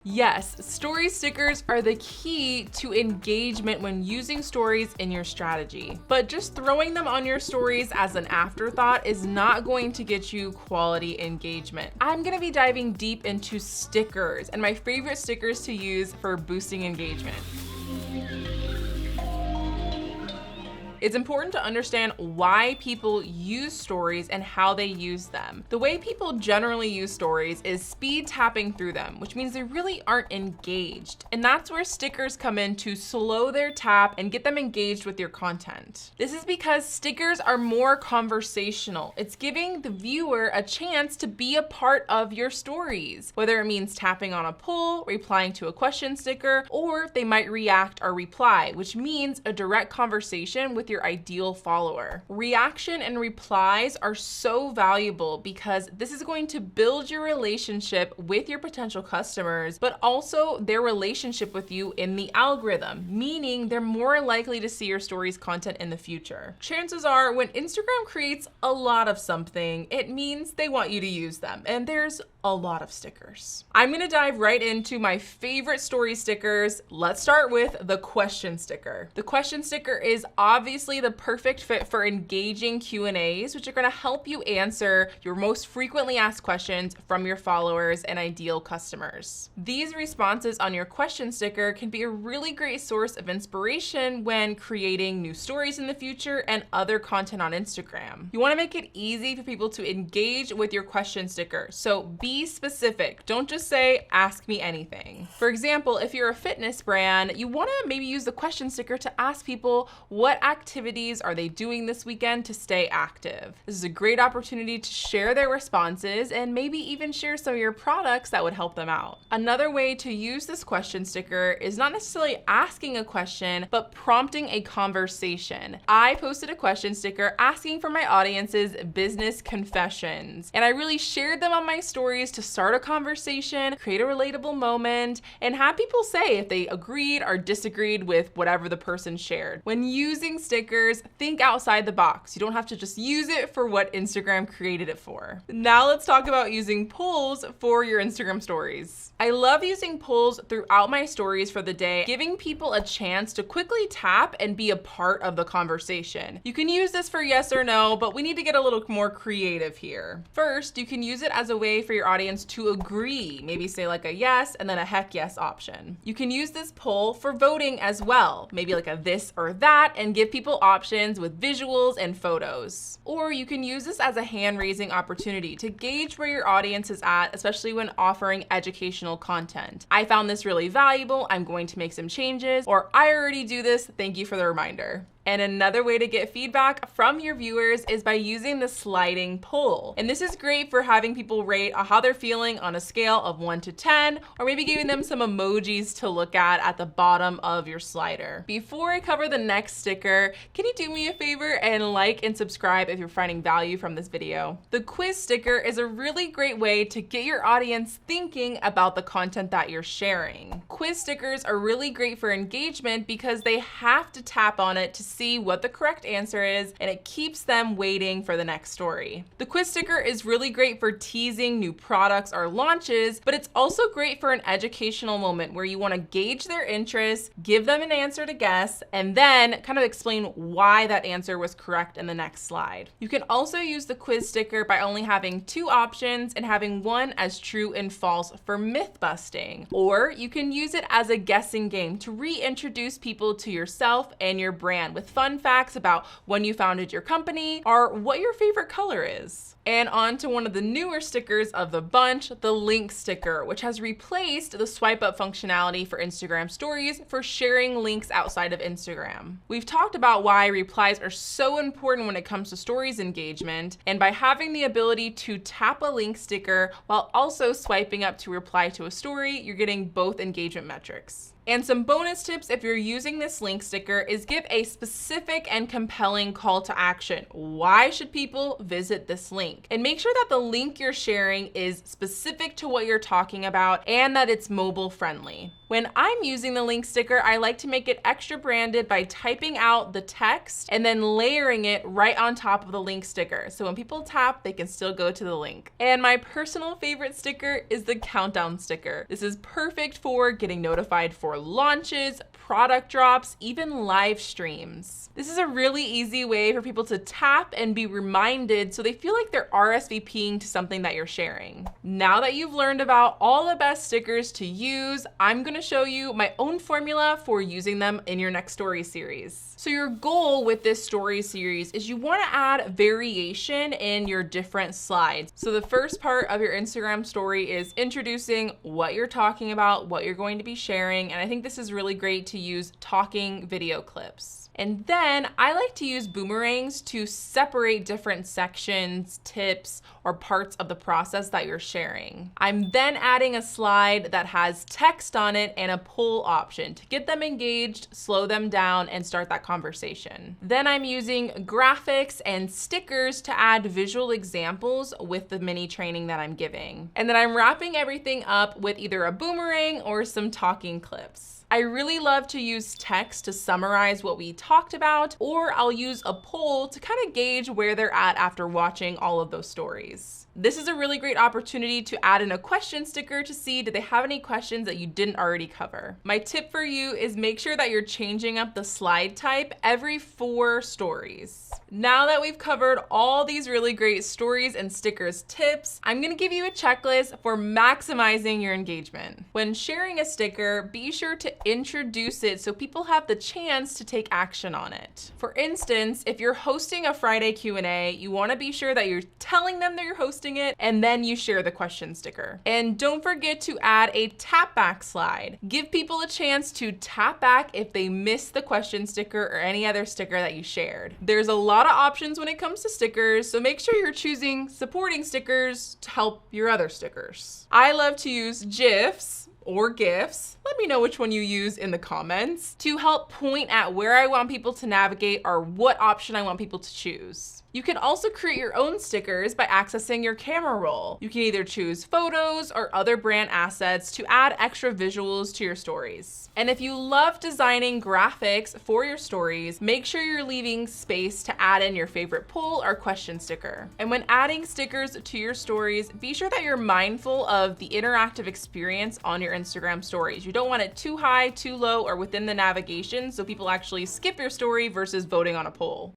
Yes, story stickers are the key to engagement when using stories in your strategy. But just throwing them on your stories as an afterthought is not going to get you quality engagement. I'm gonna be diving deep into stickers and my favorite stickers to use for boosting engagement. It's important to understand why people use stories and how they use them. The way people generally use stories is speed tapping through them, which means they really aren't engaged. And that's where stickers come in to slow their tap and get them engaged with your content. This is because stickers are more conversational. It's giving the viewer a chance to be a part of your stories, whether it means tapping on a poll, replying to a question sticker, or they might react or reply, which means a direct conversation with your ideal follower. Reaction and replies are so valuable because this is going to build your relationship with your potential customers, but also their relationship with you in the algorithm, meaning they're more likely to see your stories content in the future. Chances are when Instagram creates a lot of something, it means they want you to use them, and there's a lot of stickers. I'm gonna dive right into my favorite story stickers. Let's start with the question sticker. The question sticker is obviously the perfect fit for engaging Q&As, which are gonna help you answer your most frequently asked questions from your followers and ideal customers. These responses on your question sticker can be a really great source of inspiration when creating new stories in the future and other content on Instagram. You wanna make it easy for people to engage with your question sticker, so be specific. Don't just say, ask me anything. For example, if you're a fitness brand, you wanna maybe use the question sticker to ask people what activities are they doing this weekend to stay active. This is a great opportunity to share their responses and maybe even share some of your products that would help them out. Another way to use this question sticker is not necessarily asking a question, but prompting a conversation. I posted a question sticker asking for my audience's business confessions, and I really shared them on my stories to start a conversation, create a relatable moment, and have people say if they agreed or disagreed with whatever the person shared. When using stickers, think outside the box. You don't have to just use it for what Instagram created it for. Now let's talk about using polls for your Instagram stories. I love using polls throughout my stories for the day, giving people a chance to quickly tap and be a part of the conversation. You can use this for yes or no, but we need to get a little more creative here. First, you can use it as a way for your audience to agree, maybe say like a yes and then a heck yes option. You can use this poll for voting as well, maybe like a this or that, and give people options with visuals and photos. Or you can use this as a hand-raising opportunity to gauge where your audience is at, especially when offering educational content. I found this really valuable, I'm going to make some changes, or I already do this, thank you for the reminder. And another way to get feedback from your viewers is by using the sliding poll. And this is great for having people rate how they're feeling on a scale of 1 to 10, or maybe giving them some emojis to look at the bottom of your slider. Before I cover the next sticker, can you do me a favor and like and subscribe if you're finding value from this video? The quiz sticker is a really great way to get your audience thinking about the content that you're sharing. Quiz stickers are really great for engagement because they have to tap on it to see what the correct answer is, and it keeps them waiting for the next story. The quiz sticker is really great for teasing new products or launches, but it's also great for an educational moment where you want to gauge their interest, give them an answer to guess, and then kind of explain why that answer was correct in the next slide. You can also use the quiz sticker by only having 2 options and having one as true and false for myth busting. Or you can use it as a guessing game to reintroduce people to yourself and your brand with fun facts about when you founded your company or what your favorite color is. And on to one of the newer stickers of the bunch, the link sticker, which has replaced the swipe up functionality for Instagram stories for sharing links outside of Instagram. We've talked about why replies are so important when it comes to stories engagement, and by having the ability to tap a link sticker while also swiping up to reply to a story, you're getting both engagement metrics. And some bonus tips if you're using this link sticker is give a specific and compelling call to action. Why should people visit this link? And make sure that the link you're sharing is specific to what you're talking about and that it's mobile friendly. When I'm using the link sticker, I like to make it extra branded by typing out the text and then layering it right on top of the link sticker. So when people tap, they can still go to the link. And my personal favorite sticker is the countdown sticker. This is perfect for getting notified for launches, product drops, even live streams. This is a really easy way for people to tap and be reminded so they feel like they're RSVPing to something that you're sharing. Now that you've learned about all the best stickers to use, I'm gonna show you my own formula for using them in your next story series. So your goal with this story series is you wanna add variation in your different slides. So the first part of your Instagram story is introducing what you're talking about, what you're going to be sharing, and I think this is really great to use talking video clips. And then I like to use boomerangs to separate different sections, tips, or parts of the process that you're sharing. I'm then adding a slide that has text on it and a poll option to get them engaged, slow them down, and start that conversation. Then I'm using graphics and stickers to add visual examples with the mini training that I'm giving. And then I'm wrapping everything up with either a boomerang or some talking clips. I really love to use text to summarize what we talked about, or I'll use a poll to kind of gauge where they're at after watching all of those stories. This is a really great opportunity to add in a question sticker to see do they have any questions that you didn't already cover. My tip for you is make sure that you're changing up the slide type every 4 stories. Now that we've covered all these really great stories and stickers tips, I'm gonna give you a checklist for maximizing your engagement. When sharing a sticker, be sure to introduce it so people have the chance to take action on it. For instance, if you're hosting a Friday Q&A, you wanna be sure that you're telling them that you're hosting it, and then you share the question sticker. And don't forget to add a tap back slide. Give people a chance to tap back if they missed the question sticker or any other sticker that you shared. There's a lot of options when it comes to stickers, so make sure you're choosing supporting stickers to help your other stickers. I love to use GIFs or GIFs. Let me know which one you use in the comments to help point at where I want people to navigate or what option I want people to choose. You can also create your own stickers by accessing your camera roll. You can either choose photos or other brand assets to add extra visuals to your stories. And if you love designing graphics for your stories, make sure you're leaving space to add in your favorite poll or question sticker. And when adding stickers to your stories, be sure that you're mindful of the interactive experience on your Instagram stories. You don't want it too high, too low, or within the navigation so people actually skip your story versus voting on a poll.